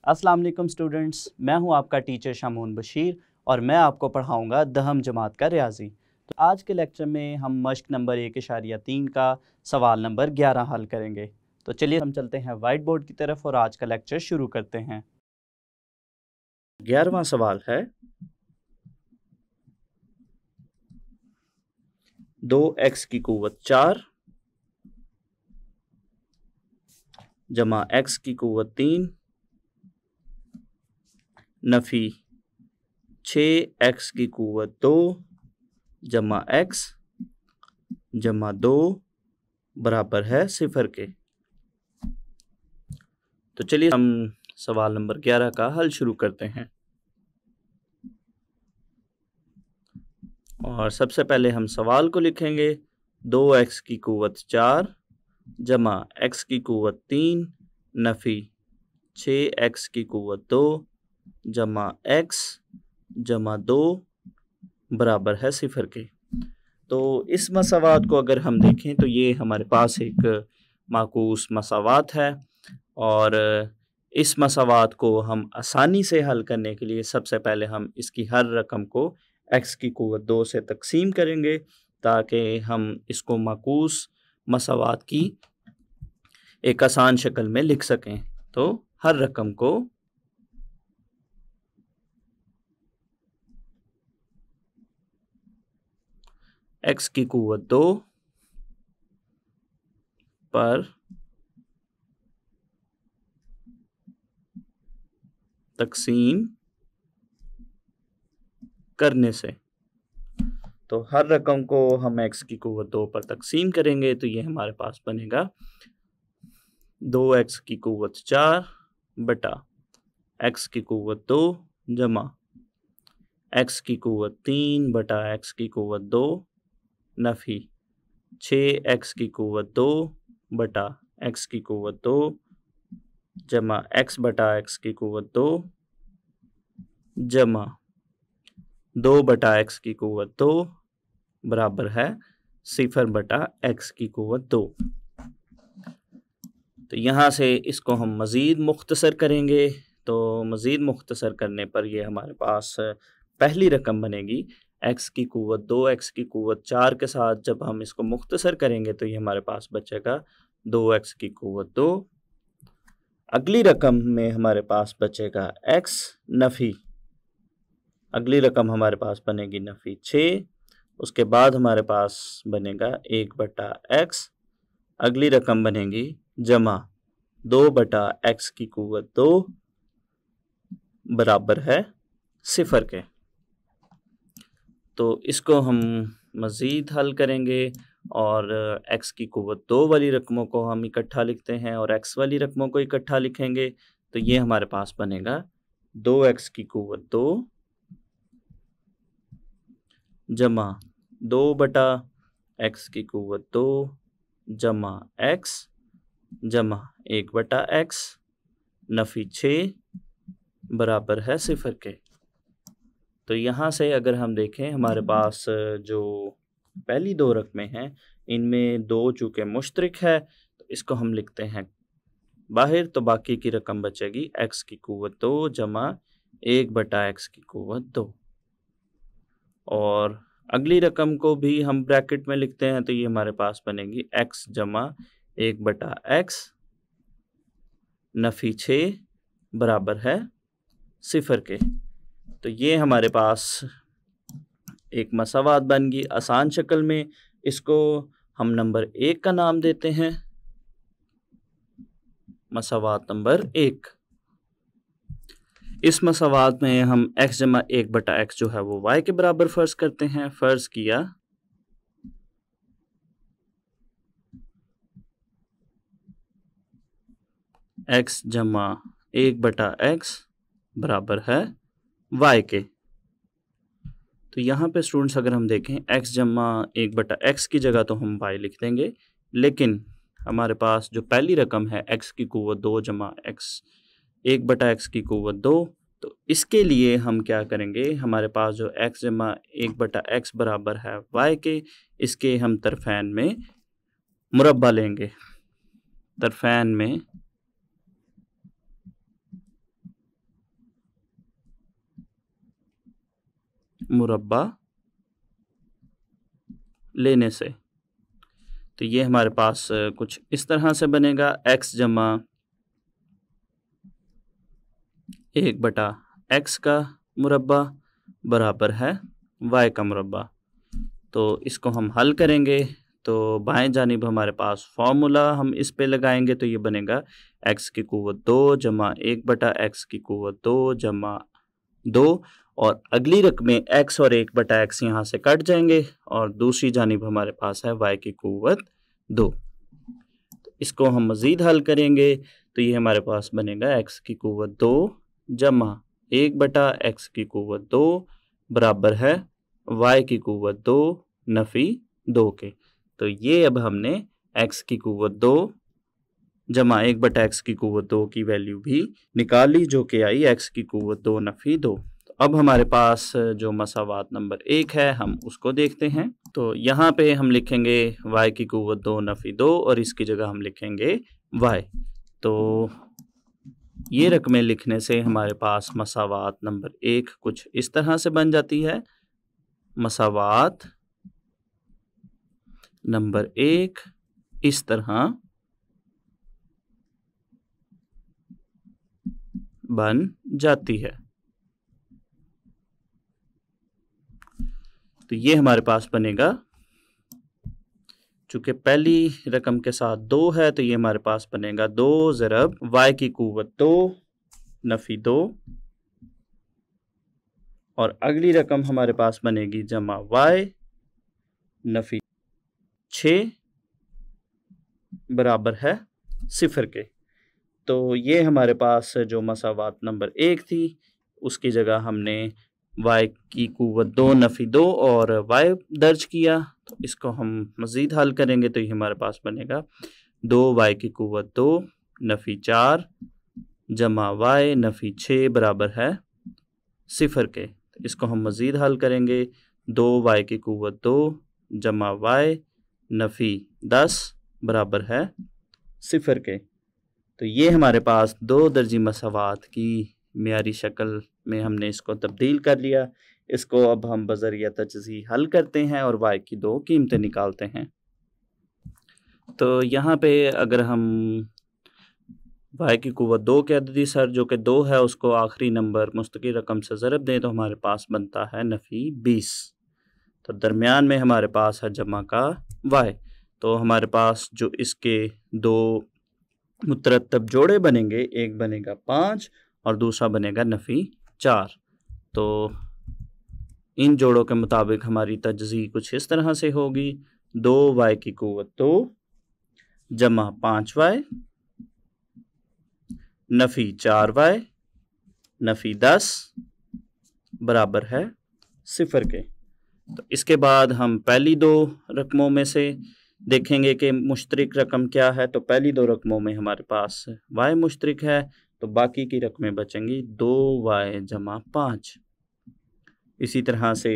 अस्सलाम वालेकुम स्टूडेंट्स, मैं हूं आपका टीचर शामून बशीर और मैं आपको पढ़ाऊंगा दहम जमात का रियाजी। तो आज के लेक्चर में हम मश्क नंबर 1.3 का सवाल नंबर 11 हल करेंगे। तो चलिए हम चलते हैं वाइट बोर्ड की तरफ और आज का लेक्चर शुरू करते हैं। 11वां सवाल है 2x की कुव्वत 4 जमा x की कुव्वत 3 नफी 6x की कुव्वत 2 जमा x जमा 2 बराबर है 0 के। तो चलिए हम सवाल नंबर 11 का हल शुरू करते हैं। और सबसे पहले हम सवाल को लिखेंगे 2x की कुव्वत 4 जमा x की कुव्वत 3 नफी 6x की कुव्वत 2 जमा x जमा 2 बराबर है 0 के। तो इस मसावात को अगर हम देखें तो ये हमारे पास एक माकूस मसावात है और इस मसावात को हम आसानी से हल करने के लिए सबसे पहले हम इसकी हर रकम को x की कुव्वत 2 से तकसीम करेंगे ताकि हम इसको माकूस मसावात की एक आसान शक्ल में लिख सकें। तो हर रकम को x की कुव्वत 2 पर तकसीम करने से, तो हर रकम को हम x की कुव्वत 2 पर तकसीम करेंगे तो ये हमारे पास बनेगा 2x की कुव्वत 4 बटा x की कुव्वत 2 जमा x की कुव्वत 3 बटा x की कुव्वत 2 नफी 6x की कुव्वत 2 बटा x की कुव्वत 2 जमा x बटा x की कुव्वत 2 जमा 2 बटा x की कुव्वत 2 बराबर है 0 बटा x की कुव्वत 2। तो यहाँ से इसको हम मज़ीद मुख्तसर करेंगे। तो मज़ीद मुख्तसर करने पर ये हमारे पास पहली रकम बनेगी x की कुव्वत 2 x की कुव्वत 4 के साथ जब हम इसको मुख्तसर करेंगे तो ये हमारे पास बचेगा 2x की कुव्वत 2। अगली रकम में हमारे पास बचेगा x नफ़ी, अगली रकम हमारे पास बनेगी नफ़ी 6, उसके बाद हमारे पास बनेगा 1 बटा x, अगली रकम बनेगी जमा 2 बटा x की कुव्वत 2 बराबर है 0 के। तो इसको हम मज़ीद हल करेंगे और x की कुव्वत 2 वाली रकमों को हम इकट्ठा लिखते हैं और x वाली रकमों को इकट्ठा लिखेंगे तो ये हमारे पास बनेगा 2x की कुव्वत 2 जमा 2 बटा x की कुव्वत 2 जमा x जमा 1 बटा x नफ़ी 6 बराबर है 0 के। तो यहाँ से अगर हम देखें हमारे पास जो पहली दो रकमें हैं इनमें 2 चूँकि मुश्तरिक है तो इसको हम लिखते हैं बाहर, तो बाकी की रकम बचेगी x की कुव्वत 2 जमा 1 बटा x की कुव्वत 2 और अगली रकम को भी हम ब्रैकेट में लिखते हैं तो ये हमारे पास बनेगी x जमा 1 बटा x नफ़ी 6 बराबर है 0 के। तो ये हमारे पास एक मसावात बन गई आसान शक्ल में। इसको हम नंबर 1 का नाम देते हैं मसावात नंबर 1। इस मसावात में हम x जमा 1 बटा x जो है वो y के बराबर फ़र्ज़ करते हैं। फ़र्ज़ किया x जमा 1 बटा x बराबर है y के। तो यहाँ पे स्टूडेंट्स अगर हम देखें x जमा 1 बटा x की जगह तो हम y लिख देंगे, लेकिन हमारे पास जो पहली रकम है x की कुव्वत 2 जमा x 1 बटा x की कुव्वत 2, तो इसके लिए हम क्या करेंगे, हमारे पास जो x जमा 1 बटा x बराबर है y के, इसके हम तरफ़ैन में मुरब्बा लेंगे। तरफ़ैन में मुरब्बा लेने से। तो ये हमारे पास कुछ इस तरह से बनेगा, x जमा 1/x का मुरब्बा बराबर है y का मुरब्बा। तो इसको हम हल करेंगे तो बाएं जानिब हमारे पास फॉर्मूला हम इस पे लगाएंगे तो ये बनेगा x की कुव्वत 2 जमा 1/x की कुव्वत 2 जमा 2, और अगली रकमें x और 1/x यहाँ से कट जाएंगे और दूसरी जानिब हमारे पास है y की कुव्वत 2। तो इसको हम मज़ीद हल करेंगे तो ये हमारे पास बनेगा x की कुव्वत 2 जमा 1/x की कुव्वत 2 बराबर है y की कुव्वत 2 नफ़ी 2 के। तो ये अब हमने x की कुव्वत 2 जमा 1/x की कुव्वत 2 की वैल्यू भी निकाल ली, जो कि आई x की कुव्वत 2 नफ़ी 2। तो अब हमारे पास जो मसावात नंबर 1 है हम उसको देखते हैं। तो यहाँ पे हम लिखेंगे y की कुव्वत 2 नफ़ी 2 और इसकी जगह हम लिखेंगे y। तो ये रकमें लिखने से हमारे पास मसावात नंबर 1 कुछ इस तरह से बन जाती है। मसावात नंबर 1 इस तरह बन जाती है। तो ये हमारे पास बनेगा, चूंकि पहली रकम के साथ 2 है तो ये हमारे पास बनेगा 2 ज़रब y की कुव्वत 2 नफ़ी 2, और अगली रकम हमारे पास बनेगी जमा y नफ़ी 6 बराबर है 0 के। तो ये हमारे पास जो मसावात नंबर 1 थी उसकी जगह हमने y की कुव्वत 2 नफ़ी 2 और y दर्ज किया। तो इसको हम मज़ीद हल करेंगे तो ये हमारे पास बनेगा 2y की कुव्वत 2 नफ़ी 4 जमा y नफ़ी 6 बराबर है 0 के। तो इसको हम मज़ीद हल करेंगे 2y की कुव्वत 2 जमा y नफ़ी 10 बराबर है 0 के। तो ये हमारे पास 2 दर्जी मसावात की मियारी शक्ल में हमने इसको तब्दील कर लिया। इसको अब हम बज़रिया तजज़ी हल करते हैं और y की 2 कीमतें निकालते हैं। तो यहाँ पे अगर हम y की कुव्वत 2 के अददी सर जो कि 2 है उसको आखिरी नंबर मुस्तकिल रकम से ज़रब दें तो हमारे पास बनता है नफ़ी 20। तो दरमियान में हमारे पास है जमा का y। तो हमारे पास जो इसके 2 मुतरत्तब जोड़े बनेंगे, एक बनेगा 5 और दूसरा बनेगा नफ़ी 4। तो इन जोड़ों के मुताबिक हमारी तजज़ी कुछ इस तरह से होगी 2y की कुव्वत 2 जमा 5y नफ़ी 4y नफ़ी 10 बराबर है 0 के। तो इसके बाद हम पहली 2 रकमों में से देखेंगे कि मुश्तरिक रकम क्या है। तो पहली 2 रकमों में हमारे पास y मुश्तरिक है, तो बाकी की रकमें बचेंगी 2y जमा 5। इसी तरह से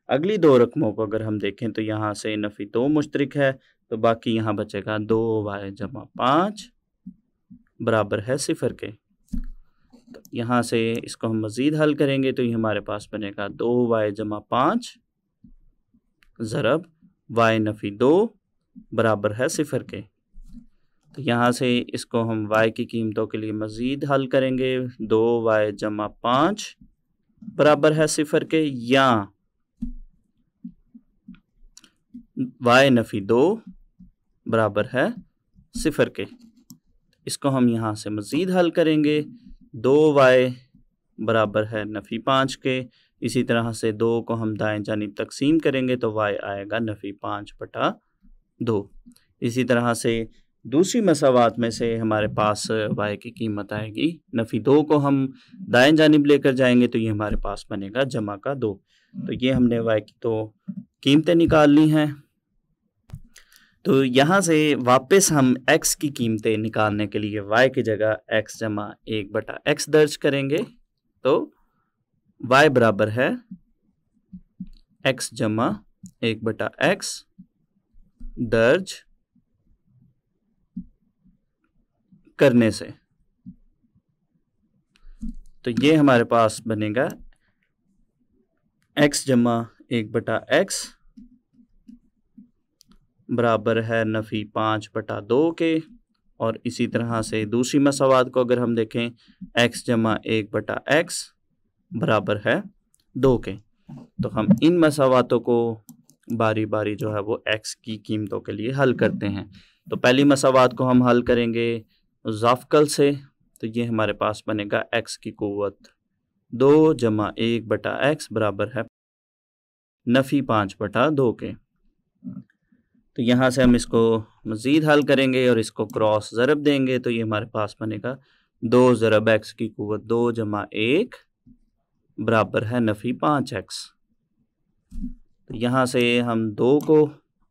अगली 2 रकमों को अगर हम देखें तो यहाँ से नफ़ी 2 मुश्तरिक है, तो बाकी यहाँ बचेगा 2y जमा 5 बराबर है 0 के। तो यहाँ से इसको हम मज़ीद हल करेंगे तो ये हमारे पास बनेगा 2y जमा 5 ज़रब y नफ़ी 2 बराबर है 0 के। तो यहाँ से इसको हम y की कीमतों के लिए मज़ीद हल करेंगे 2y जमा 5 बराबर है 0 के, या y नफ़ी 2 बराबर है 0 के। इसको हम यहाँ से मज़ीद हल करेंगे 2y बराबर है नफ़ी 5 के। इसी तरह से 2 को हम दाएं जानिब तकसीम करेंगे तो y आएगा नफ़ी 5/2। इसी तरह से दूसरी मसावात में से हमारे पास y की कीमत आएगी नफ़ी 2 को हम दाएं जानिब लेकर जाएंगे तो ये हमारे पास बनेगा जमा का 2। तो ये हमने y की 2 कीमतें निकाल ली हैं। तो यहाँ से वापस हम x की कीमतें निकालने के लिए y की जगह x जमा 1/x दर्ज करेंगे। तो y बराबर है x जमा 1/x दर्ज करने से। तो ये हमारे पास बनेगा x जमा 1/x बराबर है नफ़ी 5/2 के। और इसी तरह से दूसरी मसावात को अगर हम देखें, x जमा 1/x बराबर है 2 के। तो हम इन मसावातों को बारी बारी जो है वो x की कीमतों के लिए हल करते हैं। तो पहली मसावात को हम हल करेंगे ज़ाफ़कल से। तो ये हमारे पास बनेगा x की कुव्वत 2 जमा 1/x बराबर है नफ़ी 5/2 के। तो यहाँ से हम इसको मज़ीद हल करेंगे और इसको क्रॉस ज़रब देंगे। तो ये हमारे पास बनेगा 2 ज़रब x की कुव्वत 2 जमा 1 बराबर है नफ़ी 5x। तो यहाँ से हम 2 को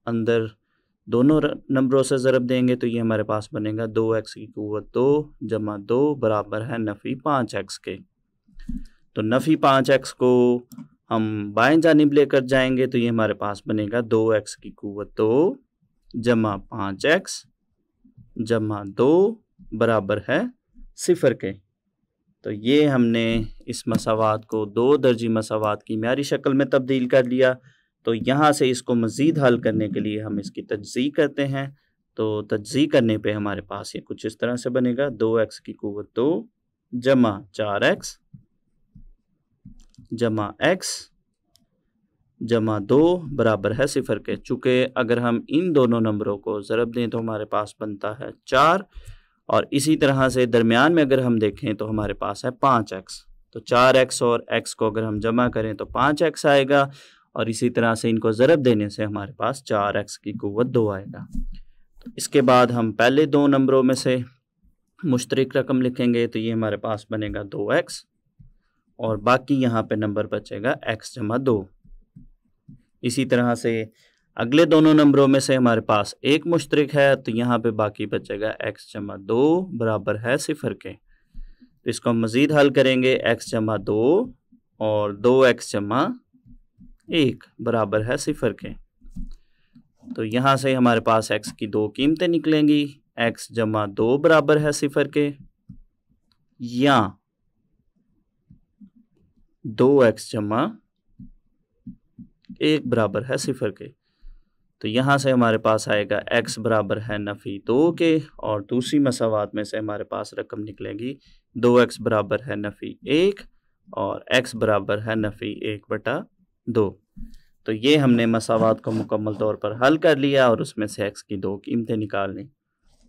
अंदर दोनों नंबरों से ज़रब देंगे। तो ये हमारे पास बनेगा 2x की कुव्वत 2 जमा 2 बराबर है नफ़ी 5x के। तो नफ़ी 5x को हम बाएं जानिब लेकर जाएंगे। तो ये हमारे पास बनेगा 2x की कुव्वत 2 जमा 5x जमा 2 बराबर है 0 के। तो ये हमने इस मसावात को 2 दर्जी मसावात की म्यारी शक्ल में तब्दील कर लिया। तो यहाँ से इसको मज़ीद हल करने के लिए हम इसकी तज्ज़ी करते हैं। तो तज्ज़ी करने पे हमारे पास ये कुछ इस तरह से बनेगा 2x की कुव्वत 2 जमा 4x जमा x जमा 2 बराबर है 0 के। चूँकि अगर हम इन दोनों नंबरों को ज़रब दें तो हमारे पास बनता है 4। और इसी तरह से दरमियान में अगर हम देखें तो हमारे पास है 5x। तो 4x और x को अगर हम जमा करें तो 5x आएगा। और इसी तरह से इनको ज़रब देने से हमारे पास 4x की कुव्वत 2 आएगा। तो इसके बाद हम पहले 2 नंबरों में से मुश्तरक रकम लिखेंगे। तो ये हमारे पास बनेगा 2x और बाकी यहाँ पे नंबर बचेगा x जमा 2। इसी तरह से अगले दोनों नंबरों में से हमारे पास एक मुश्तरक है। तो यहाँ पे बाकी बचेगा x जमा 2 बराबर है 0 के। तो इसको हम मज़ीद हल करेंगे। x जमा 2 और 2x जमा 1 बराबर है 0 के। तो यहाँ से हमारे पास x की 2 कीमतें निकलेंगी। x जमा 2 बराबर है 0 के या 2x जमा 1 बराबर है 0 के। तो यहाँ से हमारे पास आएगा x बराबर है नफ़ी 2 के और दूसरी मसावात में से हमारे पास रकम निकलेगी 2x बराबर है नफ़ी 1 और x बराबर है नफ़ी 1/2। तो ये हमने मसावात को मुकम्मल तौर पर हल कर लिया और उसमें से x की 2 कीमतें निकाल ली।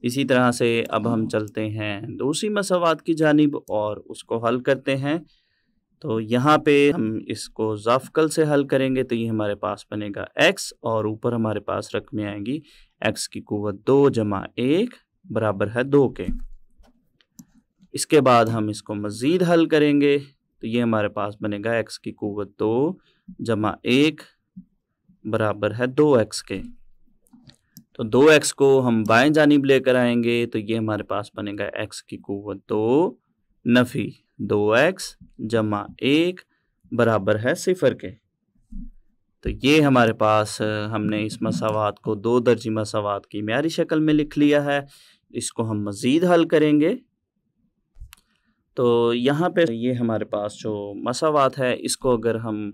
इसी तरह से अब हम चलते हैं दूसरी मसावात की जानिब और उसको हल करते हैं। तो यहाँ पे हम इसको ज़ाफ़कल से हल करेंगे। तो ये हमारे पास बनेगा x और ऊपर हमारे पास रकमें आएंगी x की कुव्वत 2 जमा 1 बराबर है 2 के। इसके बाद हम इसको मज़ीद हल करेंगे। तो ये हमारे पास बनेगा x की कुव्वत 2 जमा 1 बराबर है 2x के। तो 2x को हम बाएं जानिब लेकर आएंगे। तो ये हमारे पास बनेगा x की कुव्वत 2 नफ़ी 2x जमा 1 बराबर है 0 के। तो ये हमारे पास हमने इस मसावात को 2 दर्जी मसावात की म्यारी शक्ल में लिख लिया है। इसको हम मज़ीद हल करेंगे। तो यहाँ पे ये हमारे पास जो मसावात है इसको अगर हम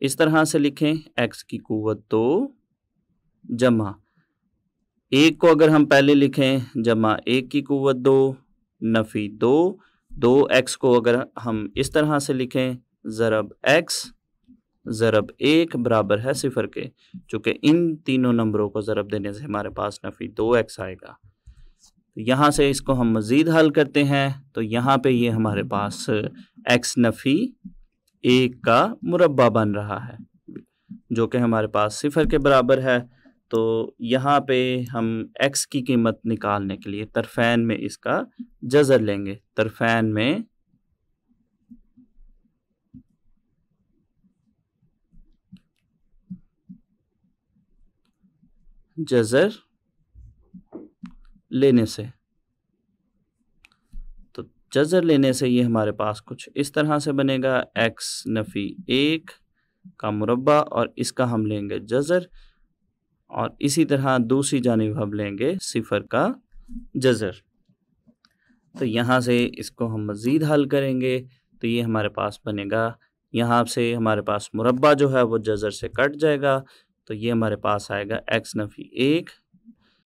इस तरह से लिखें, x की कुव्वत 2 जमा 1 को अगर हम पहले लिखें जमा 1 की कुव्वत 2 नफ़ी 2x को अगर हम इस तरह से लिखें ज़रब x ज़रब 1 बराबर है 0 के। चूँकि इन तीनों नंबरों को ज़रब देने से हमारे पास नफ़ी 2x आएगा। तो यहाँ से इसको हम मज़ीद हल करते हैं। तो यहाँ पे ये हमारे पास x नफ़ी 1 का मुरब्बा बन रहा है जो कि हमारे पास 0 के बराबर है। तो यहाँ पे हम x की कीमत निकालने के लिए तरफ़ैन में इसका जज़र लेंगे। तरफ़ैन में जज़र लेने से, तो जज़र लेने से ये हमारे पास कुछ इस तरह से बनेगा x नफ़ी 1 का मुरब्बा और इसका हम लेंगे जज़र और इसी तरह दूसरी जानिब हम लेंगे 0 का जज़र। तो यहाँ से इसको हम मज़ीद हल करेंगे। तो ये हमारे पास बनेगा यहाँ से हमारे पास मुरब्बा जो है वो जज़र से कट जाएगा, तो ये हमारे पास आएगा x नफ़ी 1,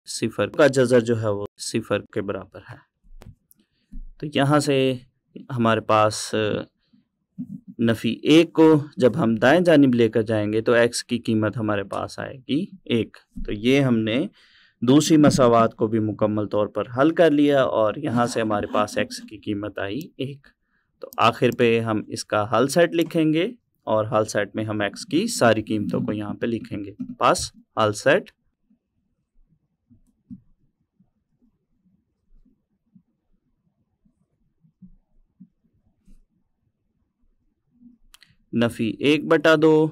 सिफर का जज़र जो है वो सिफर के बराबर है। तो यहाँ से हमारे पास नफ़ी 1 को जब हम दाएं जानिब लेकर जाएंगे तो x की कीमत हमारे पास आएगी 1। तो ये हमने दूसरी मसावात को भी मुकम्मल तौर पर हल कर लिया और यहाँ से हमारे पास x की कीमत आई 1। तो आखिर पे हम इसका हल सेट लिखेंगे और हल सेट में हम x की सारी कीमतों को यहाँ पे लिखेंगे। पास हल सेट नफ़ी 1/2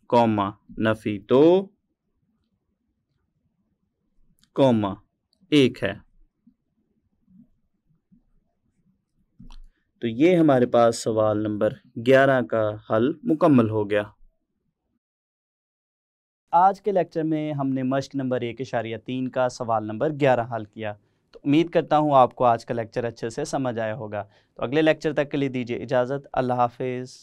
कॉमा नफ़ी 2 कॉमा 1 है। तो ये हमारे पास सवाल नंबर 11 का हल मुकम्मल हो गया। आज के लेक्चर में हमने मश्क नंबर 1.3 का सवाल नंबर 11 हल किया। तो उम्मीद करता हूँ आपको आज का लेक्चर अच्छे से समझ आया होगा। तो अगले लेक्चर तक के लिए दीजिए इजाज़त। अल्लाह हाफिज़।